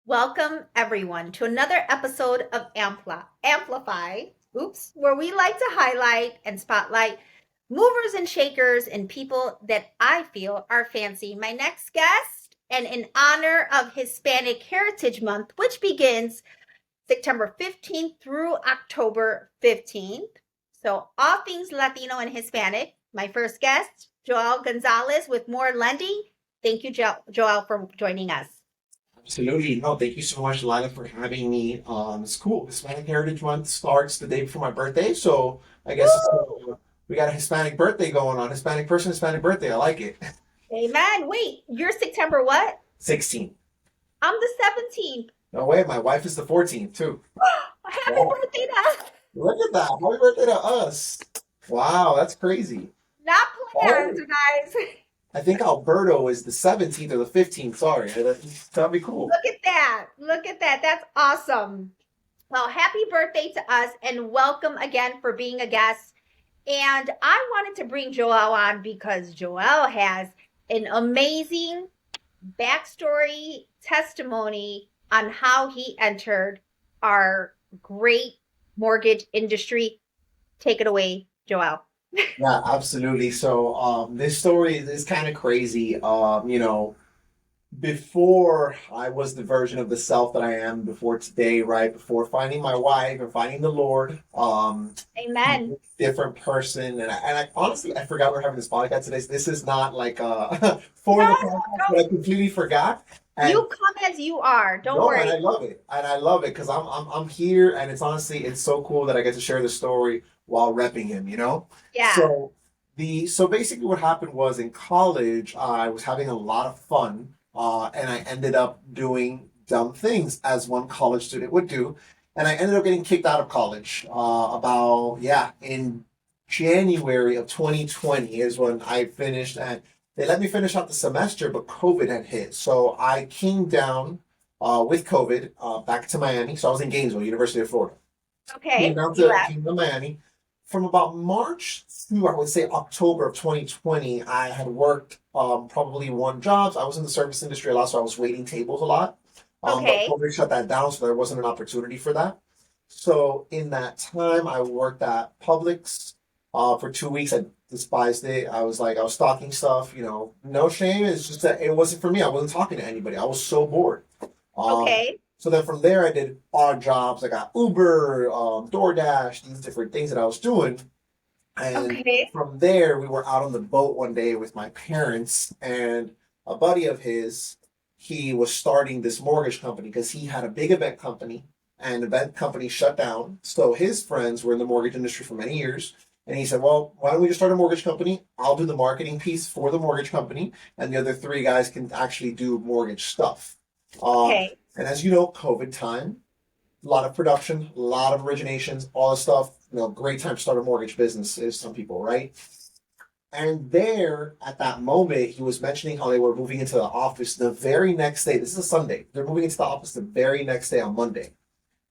Welcome, everyone, to another episode of Amplify, where we like to highlight and spotlight movers and shakers and people that I feel are fancy. My next guest, and in honor of Hispanic Heritage Month, which begins September 15th through October 15th. So, all things Latino and Hispanic. My first guest, Joel Gonzalez with MOR Lending. Thank you, Joel, for joining us. Absolutely. No, thank you so much, Lila, for having me. It's cool. Hispanic Heritage Month starts the day before my birthday, so I guess we got a Hispanic birthday going on. Hispanic person, Hispanic birthday. I like it. Amen. Wait, you're September what? 16. I'm the 17th. No way, my wife is the 14th too. Happy Wow. birthday to us. Look at that. Happy birthday to us. Wow, that's crazy. Not planned, Oh, guys. I think Alberto is the 17th or the 15th. Sorry. That'd be cool. Look at that. Look at that. That's awesome. Well, happy birthday to us and welcome again for being a guest. And I wanted to bring Joel on because Joel has an amazing backstory testimony on how he entered our great mortgage industry. Take it away, Joel. Yeah, absolutely. So, this story is kind of crazy. Before I was the version of the self that I am before today, right? Before finding my wife and finding the Lord, Amen. different person. And I honestly, I forgot we're having this podcast today. So this is not like for No, the podcast, no, but I completely forgot. And you come as you are. Don't no, and worry. I love it. And I love it because I'm here and it's honestly it's so cool that I get to share the story while repping him, you know? Yeah. So so basically what happened was in college I was having a lot of fun and I ended up doing dumb things as one college student would do. And I ended up getting kicked out of college about yeah, in January of 2020 is when I finished and they let me finish out the semester, but COVID had hit. So I came down with COVID back to Miami. So I was in Gainesville, University of Florida. Okay. US. Came to Miami. From about March to I would say October of 2020, I had worked probably one job. I was in the service industry a lot, so I was waiting tables a lot. But Okay. COVID shut that down, so there wasn't an opportunity for that. So in that time, I worked at Publix for 2 weeks. I despised it. I was stalking stuff. No shame. It's just that it wasn't for me. I wasn't talking to anybody. I was so bored. Um, Okay. so then from there, I did odd jobs. I got Uber, DoorDash, these different things that I was doing. And Okay. from there, we were out on the boat one day with my parents and a buddy of his. He was starting this mortgage company because he had a big event company and the event company shut down. So his friends were in the mortgage industry for many years. And he said, well, why don't we just start a mortgage company? I'll do the marketing piece for the mortgage company, and the other three guys can actually do mortgage stuff. Um, Okay. and as you know, COVID time, a lot of production, a lot of originations, all the stuff. Great time to start a mortgage business is some people, right? And there, at that moment, he was mentioning how they were moving into the office the very next day. This is a Sunday. They're moving into the office the very next day on Monday.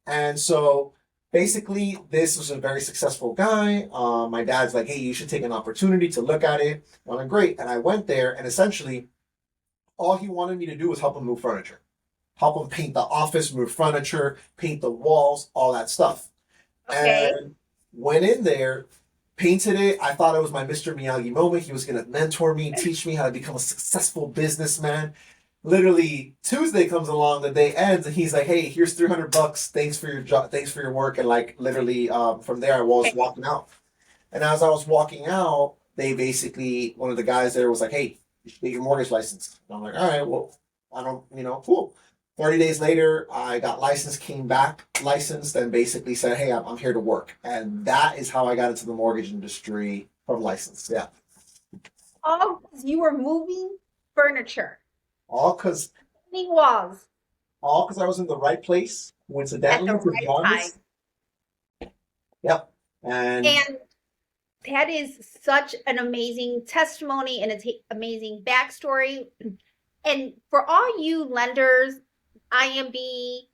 And so basically, this was a very successful guy. My dad's like, hey, you should take an opportunity to look at it. I'm like, great. And I went there, and essentially, all he wanted me to do was help him move furniture, help him paint the office, move furniture, paint the walls, all that stuff. Okay. And went in there, painted it. I thought it was my Mr. Miyagi moment. He was going to mentor me, teach me how to become a successful businessman. Literally Tuesday comes along, the day ends, and he's like, "Hey, here's $300. Thanks for your job. Thanks for your work." And like literally, from there, I was walking out. And as I was walking out, they basically one of the guys there was like, "Hey, you should get your mortgage license." And I'm like, "All right, well, I don't, cool." 30 days later, I got licensed, came back licensed, and basically said, "Hey, I'm here to work." And that is how I got into the mortgage industry from license. Yeah, All because you were moving furniture, all because painting walls I was in the right place, at the coincidentally, to be right time. honest. Yep. And And that is such an amazing testimony and an amazing backstory. And for all you lenders, IMB,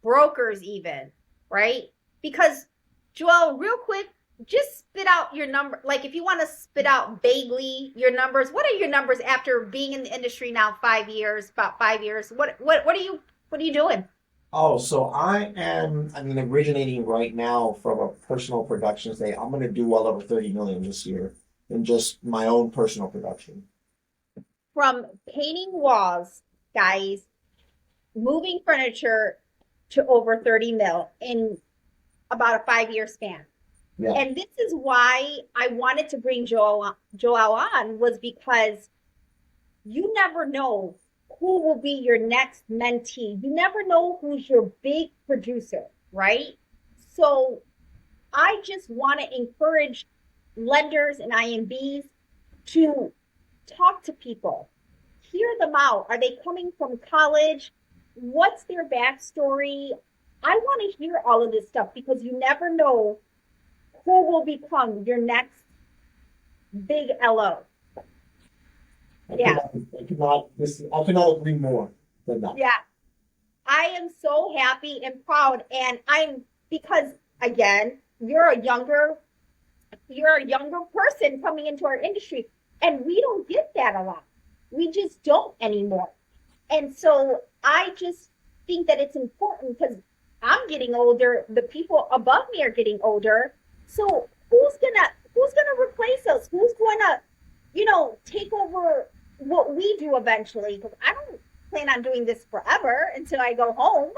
brokers, even, right? Because, Joel, real quick, just spit out your number. Like, if you want to spit out vaguely your numbers, what are your numbers after being in the industry now 5 years, about 5 years? What are you What are you doing? Oh, so originating right now from a personal production state. I'm gonna do well over 30 million this year in just my own personal production. From painting walls, guys, moving furniture to over 30 mil in about a 5 year span. Yeah. And this is why I wanted to bring Joel on, was because you never know who will be your next mentee. You never know who's your big producer, right? So I just want to encourage lenders and IMBs to talk to people, hear them out. Are they coming from college? What's their backstory? I want to hear all of this stuff because you never know who will become your next big LO. Yeah. I could not agree more than that. Yeah. I am so happy and proud. And because again, you're a younger person coming into our industry, and we don't get that a lot. We just don't anymore. And so I just think that it's important because I'm getting older, the people above me are getting older. So who's gonna replace us? Who's gonna, take over what we do eventually? Because I don't plan on doing this forever until I go home.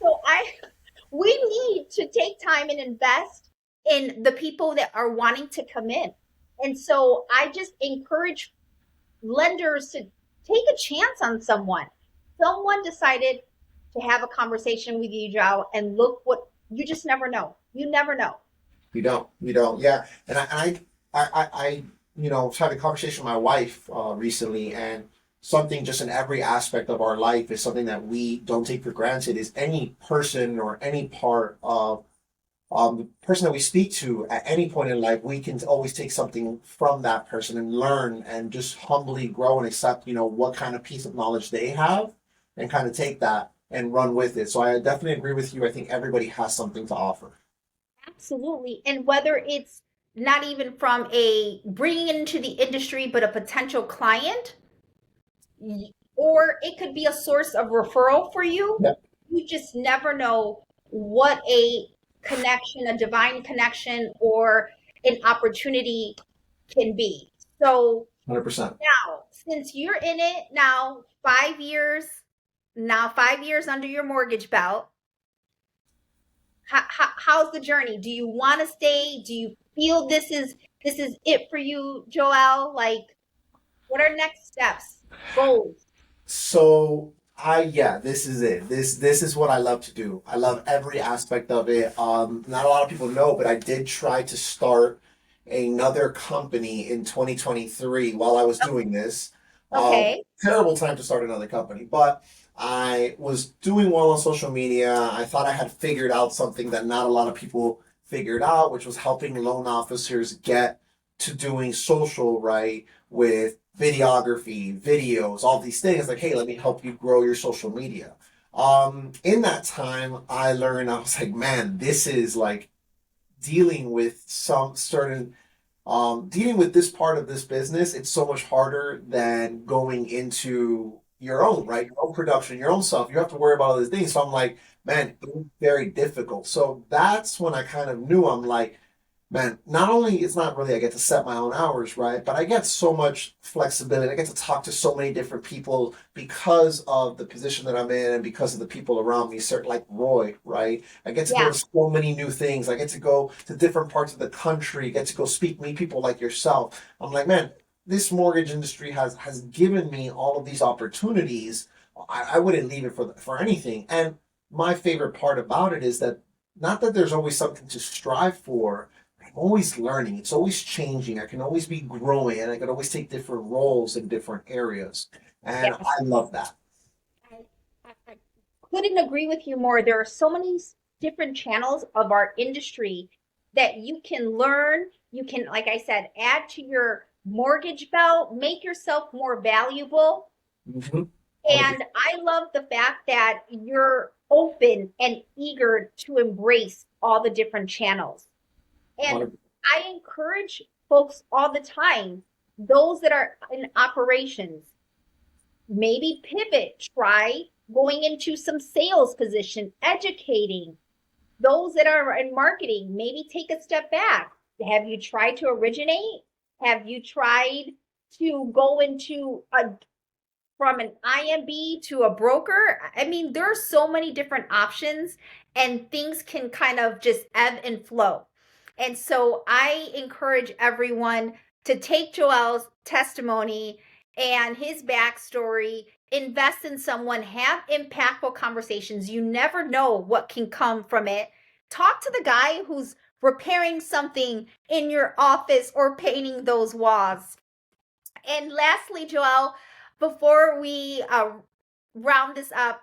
So we need to take time and invest in the people that are wanting to come in. And so I just encourage lenders to take a chance on someone. Someone decided to have a conversation with you, Joe, and look what you just never know. You never know. You don't. Yeah, and I had a conversation with my wife recently, and something just in every aspect of our life is something that we don't take for granted. Is any person or any part of the person that we speak to at any point in life, we can always take something from that person and learn and just humbly grow and accept, what kind of piece of knowledge they have and kind of take that and run with it. So I definitely agree with you. I think everybody has something to offer. Absolutely. And whether it's not even from a bringing it into the industry, but a potential client, or it could be a source of referral for you. Yeah, You just never know what a connection, a divine connection, or an opportunity can be. So 100%. now, since you're in it now 5 years under your mortgage belt, how's the journey? Do you want to stay? Do you feel this is it for you, Joel? Like, what are next steps, goals? So yeah, this is it. This is what I love to do. I love every aspect of it. Not a lot of people know, but I did try to start another company in 2023 while I was doing this. Okay. Terrible time to start another company, but I was doing well on social media. I thought I had figured out something that not a lot of people figured out, which was helping loan officers get to doing social right with videography, videos, all these things. Like, hey, let me help you grow your social media. In that time, I learned, I was like, man, this is like dealing with some certain dealing with this part of this business. It's so much harder than going into your own, right? Your own production, your own stuff. You have to worry about all these things. So I'm like, man, it's very difficult. So that's when I kind of knew, I'm like, man, not only it's not really I get to set my own hours, right? But I get so much flexibility. I get to talk to so many different people because of the position that I'm in and because of the people around me, certain like Roy, right? I get to go Yeah. to so many new things. I get to go to different parts of the country, get to go speak, meet people like yourself. I'm like, man, this mortgage industry has given me all of these opportunities. I wouldn't leave it for anything. And my favorite part about it is that not that there's always something to strive for. I'm always learning. It's always changing. I can always be growing, and I can always take different roles in different areas. And Yes. I love that. I couldn't agree with you more. There are so many different channels of our industry that you can learn. You can, like I said, add to your mortgage belt, make yourself more valuable. Mhm. And I love the fact that you're open and eager to embrace all the different channels. And 100%. I encourage folks all the time, those that are in operations, maybe pivot, try going into some sales position, educating those that are in marketing. Maybe take a step back. Have you tried to originate? Have you tried to go into a from an IMB to a broker? I mean, there are so many different options, and things can kind of just ebb and flow. And so I encourage everyone to take Joel's testimony and his backstory, invest in someone, have impactful conversations. You never know what can come from it. Talk to the guy who's repairing something in your office or painting those walls. And lastly, Joel, before we round this up,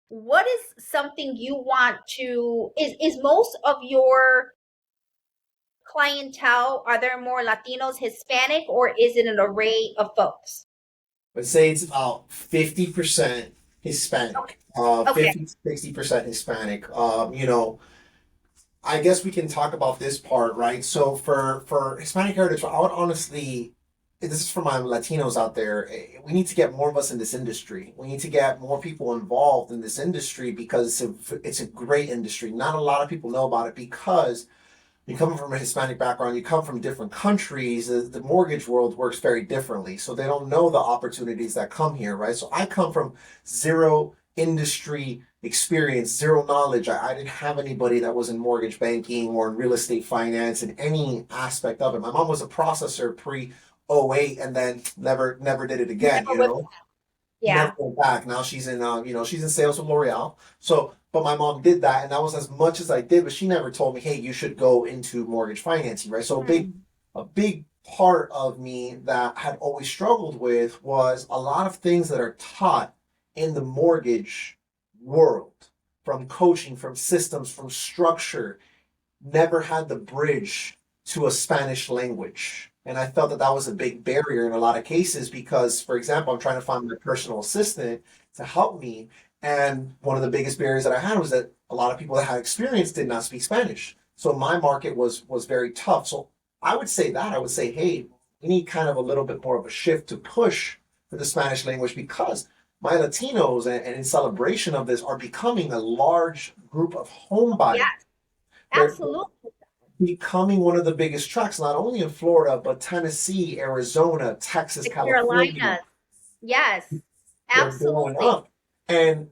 what is something you want to is most of your clientele, are there more Latinos, Hispanic, or is it an array of folks? But say it's about 50% Okay. Hispanic, Okay. 50 to 60% Hispanic. I guess we can talk about this part, right? So for Hispanic heritage, I would honestly, this is for my Latinos out there. We need to get more of us in this industry. We need to get more people involved in this industry because it's a great industry. Not a lot of people know about it because you come from a Hispanic background, you come from different countries, the mortgage world works very differently. So they don't know the opportunities that come here, right? So I come from zero industry experience, zero knowledge. I didn't have anybody that was in mortgage banking or in real estate finance in any aspect of it. My mom was a processor pre '08 and then never did it again, Never with never yeah. went back. Now she's in, she's in sales with L'Oreal. So, but my mom did that, and that was as much as I did. But she never told me, hey, you should go into mortgage financing, right? So Hmm. a big part of me that had always struggled with was a lot of things that are taught in the mortgage world, from coaching, from systems, from structure, never had the bridge to a Spanish language. And I felt that that was a big barrier in a lot of cases because, for example, I'm trying to find my personal assistant to help me. And one of the biggest barriers that I had was that a lot of people that had experience did not speak Spanish. So my market was very tough. So I would say that I would say, hey, we need kind of a little bit more of a shift to push for the Spanish language because my Latinos and in celebration of this are becoming a large group of home buyers. Yes, They're absolutely. becoming one of the biggest tracks, not only in Florida, but Tennessee, Arizona, Texas, The California. Carolinas. Yes, They're blowing absolutely. up. And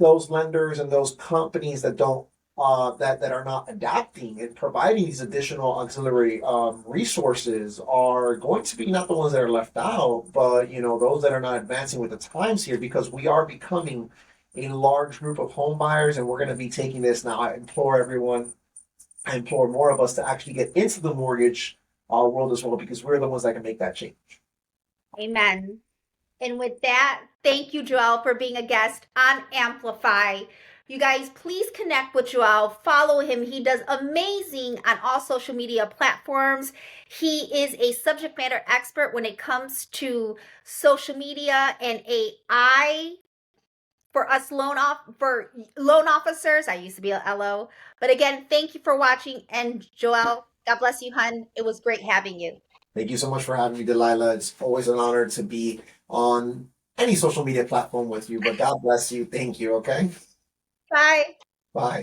those lenders and those companies that don't that are not adapting and providing these additional auxiliary resources are going to be not the ones that are left out, but those that are not advancing with the times here because we are becoming a large group of home buyers and we're going to be taking this now. I implore more of us to actually get into the mortgage world as well because we're the ones that can make that change. Amen. And with that, thank you, Joel, for being a guest on Amplify. You guys, please connect with Joel. Follow him. He does amazing on all social media platforms. He is a subject matter expert when it comes to social media and AI for us loan officers. I used to be a LO. But again, thank you for watching. And Joel, God bless you, hun. It was great having you. Thank you so much for having me, Delilah. It's always an honor to be on any social media platform with you, but God bless you. Thank you. Okay. Bye. Bye.